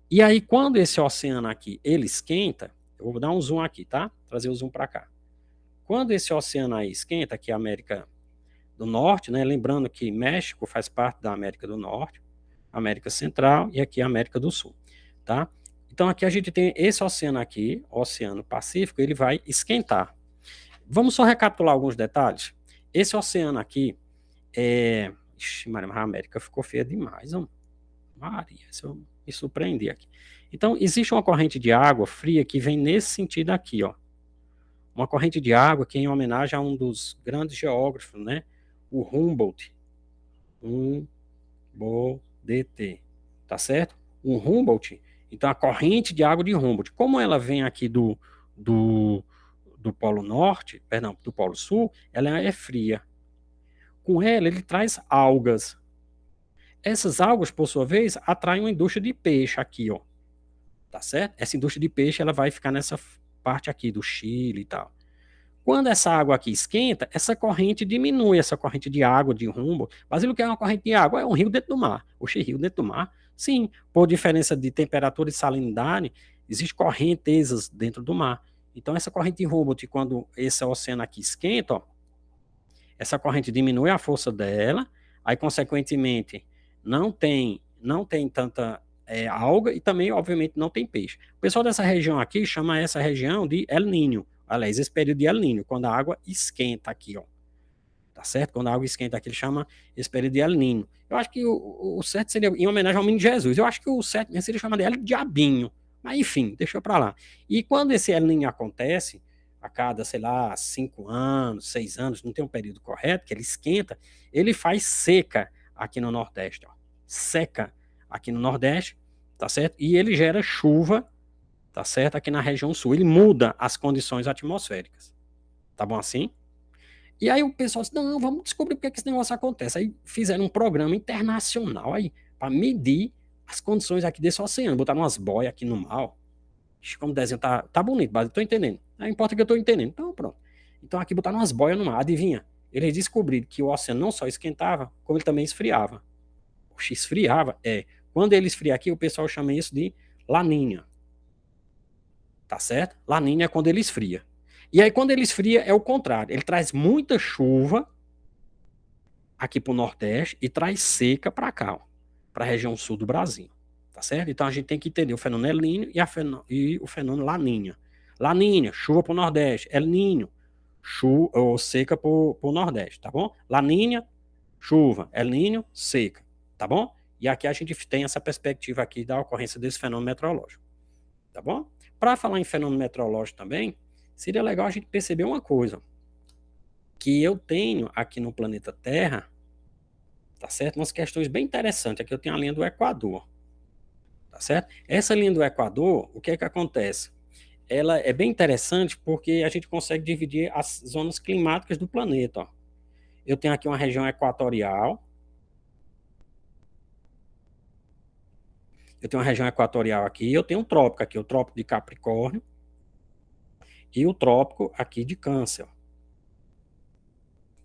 E aí, quando esse oceano aqui, ele esquenta, eu vou dar um zoom aqui, tá? Trazer o zoom para cá. Quando esse oceano aí esquenta, aqui é a América do Norte, né? Lembrando que México faz parte da América do Norte, América Central e aqui a América do Sul, tá? Então aqui a gente tem esse oceano aqui, Oceano Pacífico, ele vai esquentar. Vamos só recapitular alguns detalhes. Esse oceano aqui é... Ixi, Maria, a América ficou feia demais, ó. Maria, isso eu me surpreendi aqui. Então, existe uma corrente de água fria que vem nesse sentido aqui, ó. Uma corrente de água que é em homenagem a um dos grandes geógrafos, né? O Humboldt. Humboldt, tá certo? O Humboldt, então a corrente de água de Humboldt, como ela vem aqui do, do Polo Norte, perdão, do Polo Sul, ela é fria. Com ela, ele traz algas. Essas algas, por sua vez, atraem uma indústria de peixe aqui, ó. Tá certo? Essa indústria de peixe, ela vai ficar nessa parte aqui do Chile e tal. Quando essa água aqui esquenta, essa corrente diminui, essa corrente de água de Humboldt. Mas o que é uma corrente de água? É um rio dentro do mar. Oxe, rio dentro do mar? Sim, por diferença de temperatura e salinidade, existem correntezas dentro do mar. Então, essa corrente de Humboldt, quando esse oceano aqui esquenta, ó, essa corrente diminui a força dela, aí, consequentemente, não tem tanta alga e também, obviamente, não tem peixe. O pessoal dessa região aqui chama essa região de El Niño. Aliás, esse período de El Niño, quando a água esquenta aqui, ó. Tá certo? Quando a água esquenta aqui, ele chama esse período de El Niño. Eu acho que o certo seria em homenagem ao menino Jesus. Eu acho que o certo seria chamar de El Diabinho. Mas, enfim, deixa pra lá. E quando esse El Niño acontece, a cada, sei lá, 5 anos, 6 anos, não tem um período correto, que ele esquenta, ele faz seca aqui no Nordeste, ó. Seca aqui no Nordeste, tá certo? E ele gera chuva, tá certo? Aqui na região sul. Ele muda as condições atmosféricas. Tá bom assim? E aí o pessoal disse, não, vamos descobrir por que esse negócio acontece. Aí fizeram um programa internacional aí para medir as condições aqui desse oceano. Botaram umas boias aqui no mar, ó. Como o desenho tá bonito, mas eu tô entendendo. Não importa que eu tô entendendo. Então, pronto. Então aqui botaram umas boias no mar. Adivinha? Eles descobriram que o oceano não só esquentava, como ele também esfriava. Oxe, esfriava? É. Quando ele esfria aqui, o pessoal chama isso de laninha. Tá certo? Laninha é quando ele esfria. E aí, quando ele esfria, é o contrário. Ele traz muita chuva aqui pro Nordeste e traz seca para cá, para a região sul do Brasil. Tá certo? Então a gente tem que entender o fenômeno El Niño e o fenômeno Laninha. Laninha, chuva pro Nordeste. El Niño, chuva ou seca pro Nordeste, tá bom? Laninha, chuva. El Niño, seca, tá bom? E aqui a gente tem essa perspectiva aqui da ocorrência desse fenômeno meteorológico, tá bom? Para falar em fenômeno meteorológico também, seria legal a gente perceber uma coisa, que eu tenho aqui no planeta Terra, tá certo? Umas questões bem interessantes. Aqui eu tenho a linha do Equador, tá certo? Essa linha do Equador, o que é que acontece? Ela é bem interessante porque a gente consegue dividir as zonas climáticas do planeta, ó. Eu tenho aqui uma região equatorial, aqui, eu tenho um trópico aqui, o trópico de Capricórnio e o trópico aqui de Câncer, ó.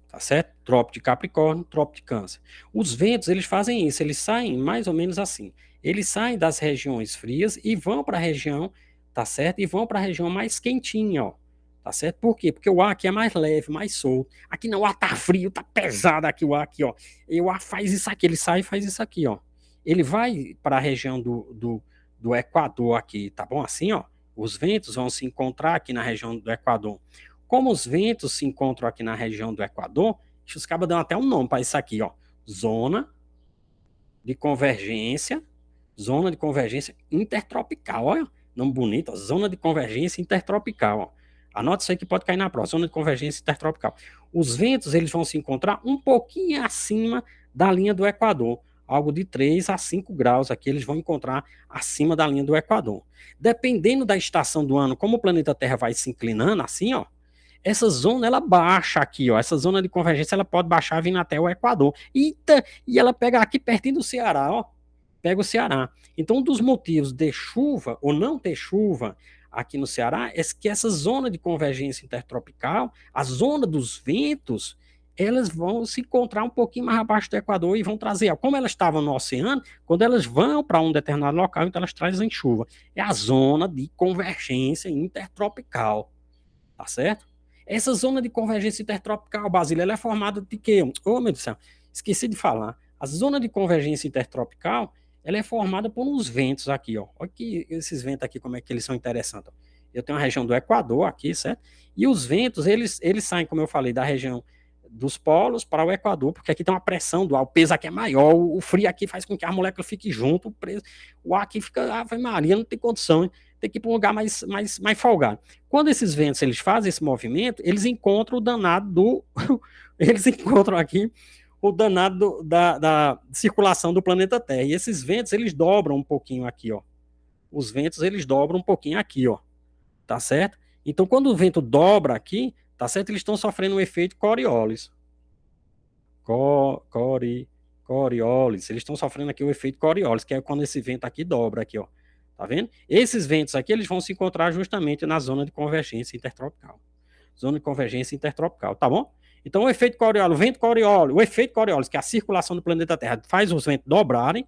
Tá certo? Trópico de Capricórnio, trópico de Câncer. Os ventos, eles fazem isso, eles saem mais ou menos assim. Eles saem das regiões frias e vão para a região, tá certo? E vão para a região mais quentinha, ó. Tá certo? Por quê? Porque o ar aqui é mais leve, mais solto. Aqui não, o ar tá frio, tá pesado aqui, o ar aqui, ó. E o ar faz isso aqui, ele sai e faz isso aqui, ó. Ele vai para a região do Equador aqui, tá bom? Assim, ó. Os ventos vão se encontrar aqui na região do Equador. Como os ventos se encontram aqui na região do Equador, os cabas dão até um nome para isso aqui, ó. Zona de convergência intertropical, olha, nome bonito, ó. Zona de convergência intertropical, ó. Anota isso aí que pode cair na prova, zona de convergência intertropical. Os ventos, eles vão se encontrar um pouquinho acima da linha do Equador, algo de 3 a 5 graus aqui, eles vão encontrar acima da linha do Equador. Dependendo da estação do ano, como o planeta Terra vai se inclinando assim, ó, essa zona, ela baixa aqui, ó. Essa zona de convergência, ela pode baixar vindo até o Equador. E ela pega aqui pertinho do Ceará, ó. Pega o Ceará. Então, um dos motivos de chuva ou não ter chuva aqui no Ceará é que essa zona de convergência intertropical, a zona dos ventos, elas vão se encontrar um pouquinho mais abaixo do Equador e vão trazer, como elas estavam no oceano, quando elas vão para um determinado local, então elas trazem chuva. É a zona de convergência intertropical, tá certo? Essa zona de convergência intertropical, Basílio, ela é formada de quê? Oh, meu Deus do céu, esqueci de falar. A zona de convergência intertropical, ela é formada por uns ventos aqui, ó. Olha que esses ventos aqui, como é que eles são interessantes. Eu tenho a região do Equador aqui, certo? E os ventos, eles saem, como eu falei, da região dos polos para o Equador, porque aqui tem uma pressão do ar, o peso aqui é maior, o frio aqui faz com que a molécula fique junto, o ar aqui fica, Ave Maria, não tem condição, hein? Tem que ir para um lugar mais folgado. Quando esses ventos eles fazem esse movimento, eles encontram o danado do. Eles encontram aqui o danado da circulação do planeta Terra. E esses ventos eles dobram um pouquinho aqui, ó. Os ventos eles dobram um pouquinho aqui, ó. Tá certo? Então, quando o vento dobra aqui, tá certo? Eles estão sofrendo um efeito Coriolis. Coriolis. Eles estão sofrendo aqui o efeito Coriolis, que é quando esse vento aqui dobra aqui, ó. Tá vendo? Esses ventos aqui, eles vão se encontrar justamente na zona de convergência intertropical. Zona de convergência intertropical, tá bom? Então, o efeito Coriolis, o vento Coriolis, o efeito Coriolis, que é a circulação do planeta Terra, faz os ventos dobrarem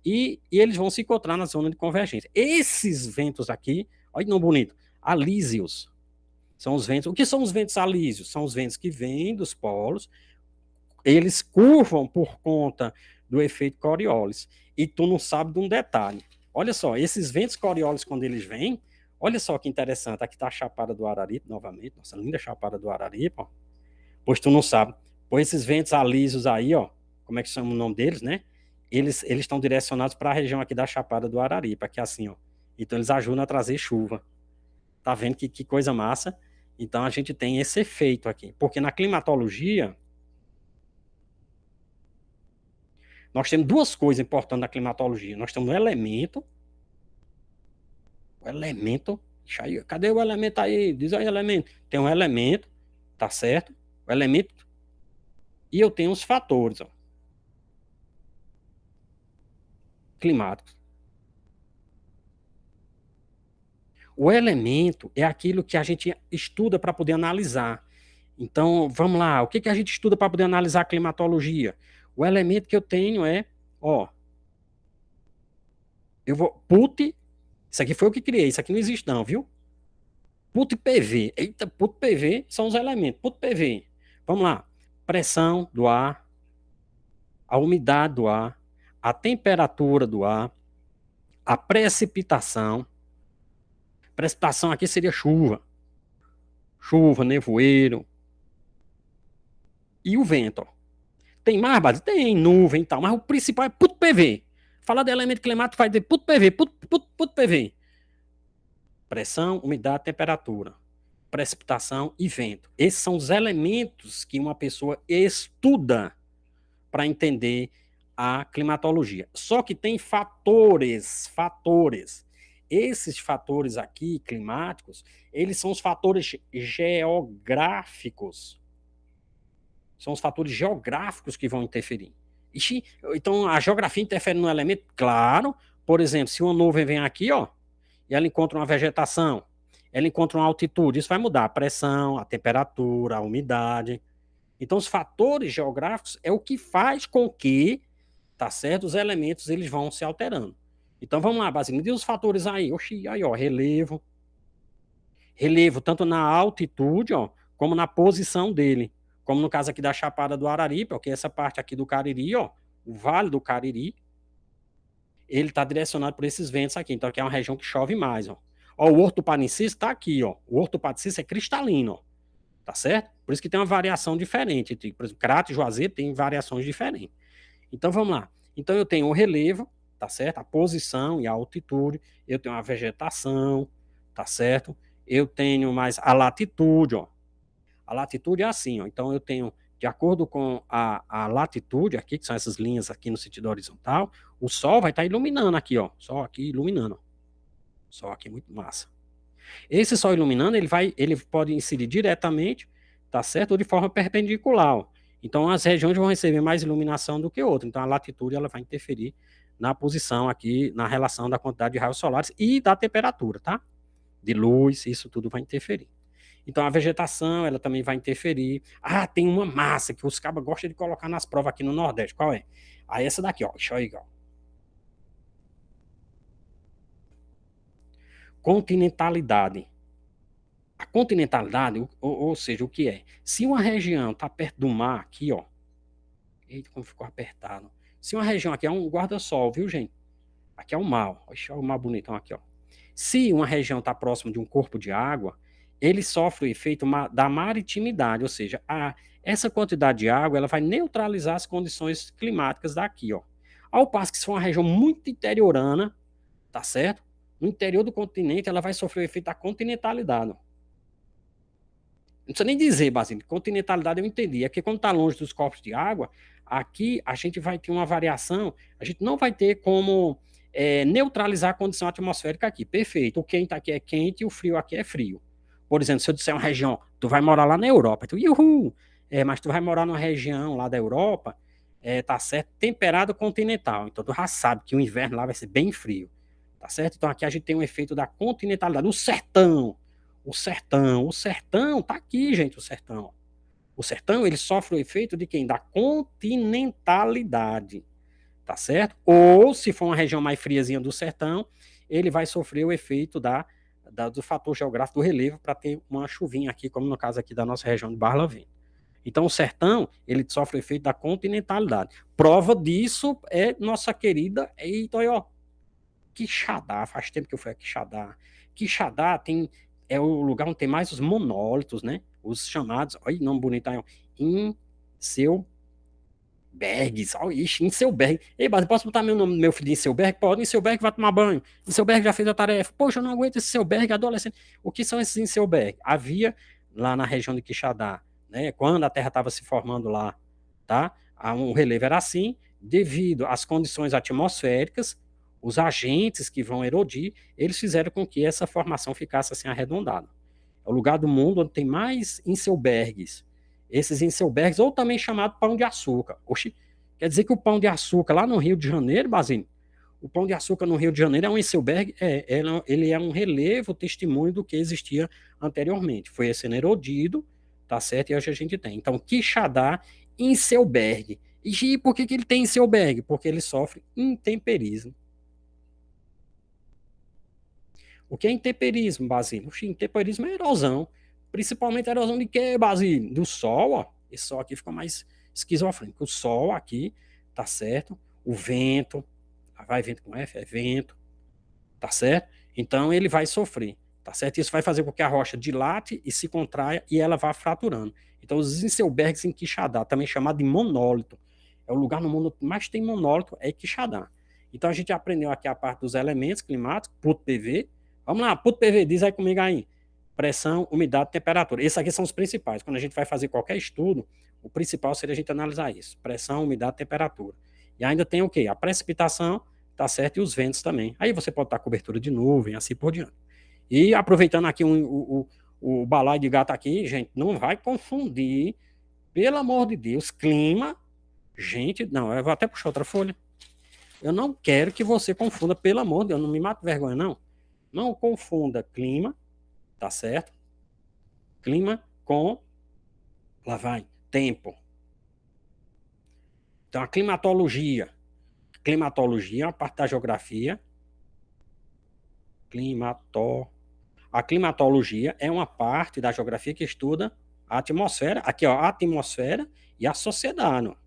e eles vão se encontrar na zona de convergência. Esses ventos aqui, olha que não bonito, alísios, são os ventos. O que são os ventos alísios? São os ventos que vêm dos polos, eles curvam por conta do efeito Coriolis. E tu não sabe de um detalhe. Olha só, esses ventos Coriolis, quando eles vêm, olha só que interessante. Aqui está a Chapada do Araripe, novamente. Nossa, linda Chapada do Araripe, ó. Pois tu não sabe. Pois esses ventos alísios aí, ó, como é que chama o nome deles, né? Eles estão direcionados para a região aqui da Chapada do Araripe, aqui assim, ó. Então eles ajudam a trazer chuva. Tá vendo que coisa massa? Então a gente tem esse efeito aqui. Porque na climatologia, nós temos duas coisas importantes na climatologia. Nós temos o elemento, cadê o elemento aí? Diz aí, elemento. Tem um elemento, tá certo? O elemento. E eu tenho os fatores, ó, climáticos. O elemento é aquilo que a gente estuda para poder analisar. Então, vamos lá, o que a gente estuda para poder analisar a climatologia? O elemento que eu tenho é, ó, eu vou, PUT, isso aqui foi eu que criei, isso aqui não existe não, viu? PUT PV, eita, PUT PV são os elementos, PUT PV. Vamos lá, pressão do ar, a umidade do ar, a temperatura do ar, a precipitação. Precipitação aqui seria chuva, nevoeiro e o vento, ó. Tem mais, base? Tem nuvem e tal, mas o principal é PUT PV. Falar de elemento climático vai ter PUT PV, PUT PV. Pressão, umidade, temperatura, precipitação e vento. Esses são os elementos que uma pessoa estuda para entender a climatologia. Só que tem fatores. Esses fatores aqui, climáticos, eles são os fatores geográficos. São os fatores geográficos que vão interferir. Então, a geografia interfere no elemento? Claro. Por exemplo, se uma nuvem vem aqui, ó, e ela encontra uma vegetação, ela encontra uma altitude, isso vai mudar a pressão, a temperatura, a umidade. Então, os fatores geográficos é o que faz com que, tá certo, os elementos eles vão se alterando. Então, vamos lá, Basílio, me diz os fatores aí. Oxi, aí, ó, relevo. Relevo tanto na altitude, ó, como na posição dele. Como no caso aqui da Chapada do Araripe, ó, que é essa parte aqui do Cariri, ó, o Vale do Cariri, ele está direcionado por esses ventos aqui. Então, aqui é uma região que chove mais, ó. Ó, o Horto Parecis está aqui, ó. O Horto Parecis é cristalino, ó. Tá certo? Por isso que tem uma variação diferente. Por exemplo, Crato e Juazeiro tem variações diferentes. Então, vamos lá. Então, eu tenho o relevo, tá certo? A posição e a altitude. Eu tenho a vegetação, tá certo? Eu tenho mais a latitude, ó. A latitude é assim, ó. Então, eu tenho, de acordo com a latitude aqui, que são essas linhas aqui no sentido horizontal, o sol vai estar iluminando aqui, ó. Sol aqui iluminando. Sol aqui muito massa. Esse sol iluminando, ele pode incidir diretamente, tá certo? Ou de forma perpendicular, ó. Então, as regiões vão receber mais iluminação do que outras. Então, a latitude ela vai interferir na posição aqui, na relação da quantidade de raios solares e da temperatura, tá? De luz, isso tudo vai interferir. Então, a vegetação, ela também vai interferir. Ah, tem uma massa que os cabas gostam de colocar nas provas aqui no Nordeste. Qual é? Ah, essa daqui, ó. Deixa eu ir, ó. Continentalidade. A continentalidade, ou seja, o que é? Se uma região está perto do mar, aqui, ó. Eita, como ficou apertado. Se uma região aqui é um guarda-sol, viu, gente? Aqui é o mar. Olha o mar bonitão aqui, ó. Se uma região está próxima de um corpo de água, ele sofre o efeito da maritimidade, ou seja, essa quantidade de água ela vai neutralizar as condições climáticas daqui, ó. Ao passo que se for uma região muito interiorana, tá certo? No interior do continente, ela vai sofrer o efeito da continentalidade. Não precisa nem dizer, Basílio, continentalidade eu entendi. É que quando está longe dos corpos de água, aqui a gente vai ter uma variação, a gente não vai ter como neutralizar a condição atmosférica aqui. Perfeito. O quente aqui é quente e o frio aqui é frio. Por exemplo, se eu disser uma região, tu vai morar lá na Europa, tu, uhul, mas tu vai morar numa região lá da Europa, tá certo? Temperado continental. Então tu já sabe que o inverno lá vai ser bem frio. Tá certo? Então aqui a gente tem um efeito da continentalidade. O sertão tá aqui, gente, o sertão. O sertão, ele sofre o efeito de quem? Da continentalidade, tá certo? Ou, se for uma região mais friazinha do sertão, ele vai sofrer o efeito do fator geográfico do relevo para ter uma chuvinha aqui, como no caso aqui da nossa região de Barlavento. Então, o sertão, ele sofre o efeito da continentalidade. Prova disso é nossa querida, eita, ó, Quixadá, faz tempo que eu fui a Quixadá. Quixadá é o lugar onde tem mais os monólitos, né? Os chamados, olha que nome bonito aí, Inselbergs, olha, Inselberg. Ei, mas posso botar meu nome, meu filho Inselberg? Pode, Inselberg vai tomar banho. Inselberg já fez a tarefa. Poxa, eu não aguento esse Inselberg, adolescente. O que são esses Inselberg? Havia lá na região de Quixadá, né? Quando a Terra estava se formando lá, tá? Um relevo era assim, devido às condições atmosféricas, os agentes que vão erodir, eles fizeram com que essa formação ficasse assim arredondada. É o lugar do mundo onde tem mais inselbergues. Esses inselbergues, ou também chamado pão de açúcar. Oxi, quer dizer que o pão de açúcar lá no Rio de Janeiro, Basílio, o pão de açúcar no Rio de Janeiro é um inselbergue, ele é um relevo, testemunho do que existia anteriormente. Foi sendo erodido, tá certo? E hoje a gente tem. Então, Quixadá, inselbergue. E por que ele tem inselbergue? Porque ele sofre intemperismo. O que é intemperismo, Basílio? Intemperismo é erosão. Principalmente erosão de quê, Basílio? Do sol, ó. Esse sol aqui fica mais esquizofrênico. O sol aqui, tá certo? O vento, vai vento com F, é vento, tá certo? Então ele vai sofrer, tá certo? Isso vai fazer com que a rocha dilate e se contraia e ela vá fraturando. Então os Inselbergs em Quixadá, também chamado de monólito, é o lugar no mundo que mais tem monólito, é Quixadá. Então a gente aprendeu aqui a parte dos elementos climáticos, PUT-PV. Vamos lá, PUT-PV, diz aí comigo aí. Pressão, umidade, temperatura. Esses aqui são os principais. Quando a gente vai fazer qualquer estudo, o principal seria a gente analisar isso. Pressão, umidade, temperatura. E ainda tem o quê? A precipitação, tá certo? E os ventos também. Aí você pode estar cobertura de nuvem, assim por diante. E aproveitando aqui o balaio de gato aqui, gente, não vai confundir, pelo amor de Deus, clima. Gente, não, eu vou até puxar outra folha. Eu não quero que você confunda, pelo amor de Deus, não me mate vergonha, não. Não confunda clima, tá certo? Clima com, lá vai, tempo. Então, a climatologia. Climatologia é uma parte da geografia. A climatologia é uma parte da geografia que estuda a atmosfera, aqui ó, a atmosfera e a sociedade. Não.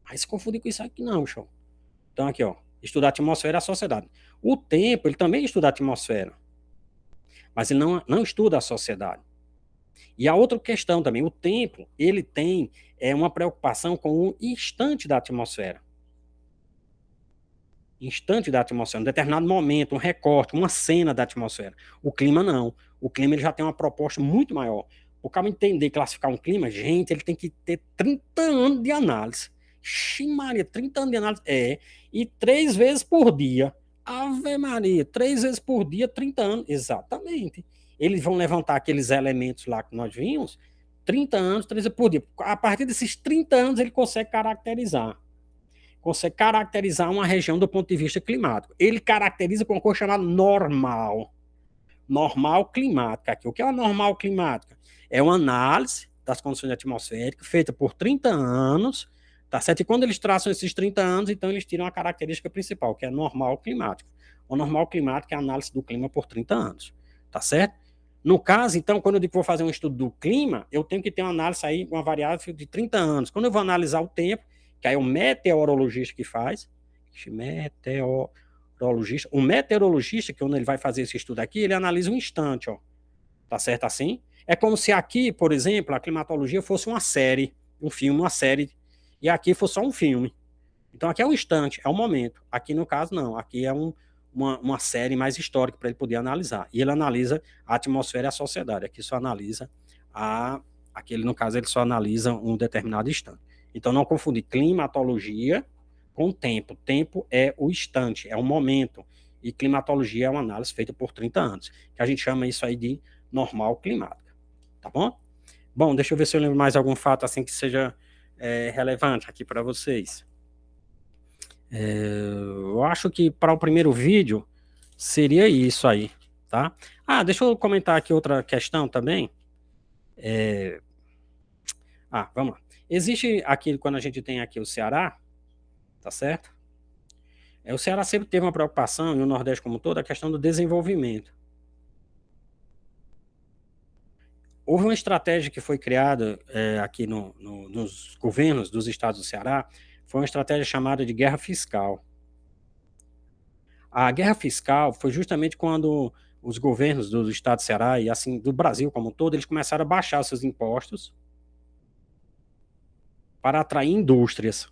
Aí se confunde com isso aqui não, show. Então aqui ó, estuda a atmosfera e a sociedade. O tempo, ele também estuda a atmosfera, mas ele não estuda a sociedade. E a outra questão também, o tempo, ele tem uma preocupação com o instante da atmosfera. Instante da atmosfera, um determinado momento, um recorte, uma cena da atmosfera. O clima não. O clima ele já tem uma proposta muito maior. O cara entender classificar um clima, gente, ele tem que ter 30 anos de análise. Maria, 30 anos de análise. E 3 vezes por dia. Ave Maria, 3 vezes por dia, 30 anos. Exatamente. Eles vão levantar aqueles elementos lá que nós vimos, 30 anos, 3 vezes por dia. A partir desses 30 anos, ele consegue caracterizar uma região do ponto de vista climático. Ele caracteriza com uma coisa chamada normal. Normal climática. Aqui. O que é uma normal climática? É uma análise das condições atmosféricas feita por 30 anos, tá certo? E quando eles traçam esses 30 anos, então eles tiram a característica principal, que é normal climático. O normal climático é a análise do clima por 30 anos, tá certo? No caso, então, quando eu digo que vou fazer um estudo do clima, eu tenho que ter uma análise aí, uma variável de 30 anos. Quando eu vou analisar o tempo, que aí é o meteorologista que faz, o meteorologista, que quando ele vai fazer esse estudo aqui, ele analisa um instante, ó. Tá certo assim? É como se aqui, por exemplo, a climatologia fosse uma série, um filme, uma série, e aqui fosse só um filme. Então aqui é um instante, é um momento. Aqui no caso não, aqui é uma série mais histórica para ele poder analisar. E ele analisa a atmosfera e a sociedade. Aqui só analisa aquele, no caso, ele só analisa um determinado instante. Então não confundir climatologia com tempo. Tempo é o instante, é o momento. E climatologia é uma análise feita por 30 anos, que a gente chama isso aí de normal climática. Tá bom? Bom, deixa eu ver se eu lembro mais algum fato assim que seja relevante aqui para vocês. Eu acho que para o primeiro vídeo seria isso aí, tá? Ah, deixa eu comentar aqui outra questão também. Vamos lá. Existe aqui, quando a gente tem aqui o Ceará, tá certo? O Ceará sempre teve uma preocupação, e o Nordeste como todo, a questão do desenvolvimento. Houve uma estratégia que foi criada aqui nos governos dos estados do Ceará, foi uma estratégia chamada de guerra fiscal. A guerra fiscal foi justamente quando os governos do estado do Ceará e assim do Brasil como um todo, eles começaram a baixar os seus impostos para atrair indústrias,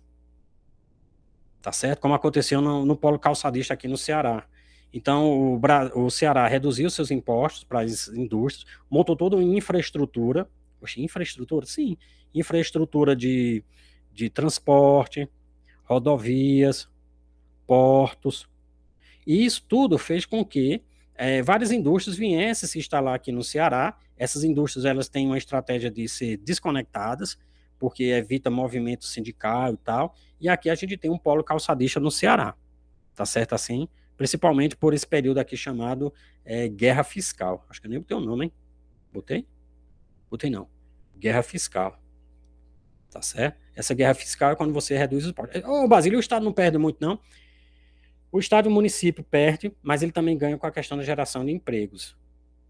tá certo? Como aconteceu no polo calçadista aqui no Ceará. Então, o Ceará reduziu seus impostos para as indústrias, montou toda uma infraestrutura. Poxa, infraestrutura? Sim. Infraestrutura de transporte, rodovias, portos. E isso tudo fez com que várias indústrias viessem se instalar aqui no Ceará. Essas indústrias elas têm uma estratégia de ser desconectadas, porque evita movimento sindical e tal. E aqui a gente tem um polo calçadista no Ceará, tá certo assim? Principalmente por esse período aqui chamado guerra fiscal. Acho que eu nem botei o nome, hein? Botei? Botei não. Guerra fiscal. Tá certo? Essa guerra fiscal é quando você reduz os impostos. Ô, Basílio, o Estado não perde muito, não. O Estado e o município perde, mas ele também ganha com a questão da geração de empregos.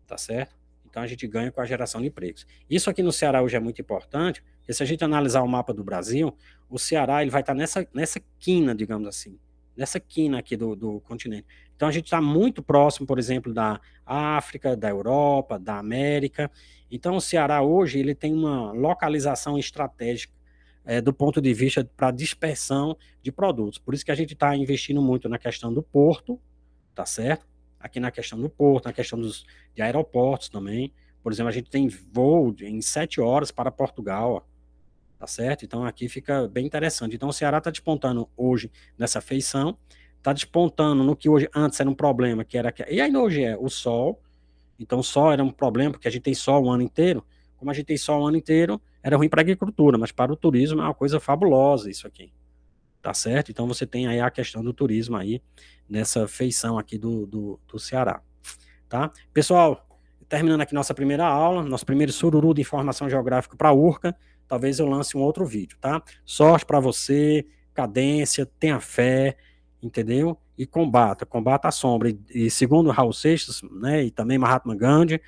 Tá certo? Então a gente ganha com a geração de empregos. Isso aqui no Ceará hoje é muito importante, porque se a gente analisar o mapa do Brasil, o Ceará ele vai estar nessa quina, digamos assim, nessa quina aqui do continente. Então a gente está muito próximo, por exemplo, da África, da Europa, da América. Então o Ceará hoje ele tem uma localização estratégica do ponto de vista para dispersão de produtos. Por isso que a gente está investindo muito na questão do porto, tá certo? Aqui na questão do porto, na questão de aeroportos também. Por exemplo, a gente tem voo em 7 horas para Portugal, ó, tá certo? Então aqui fica bem interessante. Então o Ceará está despontando hoje nessa feição, está despontando no que hoje antes era um problema, que era e ainda hoje é o sol. Então o sol era um problema, porque a gente tem sol o ano inteiro. Como a gente tem sol o ano inteiro, era ruim para a agricultura, mas para o turismo é uma coisa fabulosa isso aqui. Tá certo? Então você tem aí a questão do turismo aí, nessa feição aqui do Ceará. Tá? Pessoal, terminando aqui nossa primeira aula, nosso primeiro sururu de informação geográfica para a URCA, talvez eu lance um outro vídeo, tá? Sorte para você, cadência, tenha fé, entendeu? E combata a sombra. E segundo Raul Seixas, né, e também Mahatma Gandhi,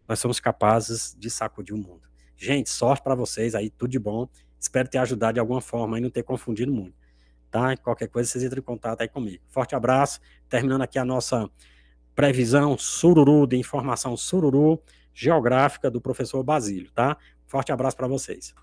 nós somos capazes de sacudir o mundo. Gente, sorte para vocês aí, tudo de bom. Espero ter ajudado de alguma forma e não ter confundido muito. Tá? Qualquer coisa, vocês entrem em contato aí comigo. Forte abraço. Terminando aqui a nossa previsão sururu, de informação sururu geográfica do professor Basílio, tá? Forte abraço para vocês.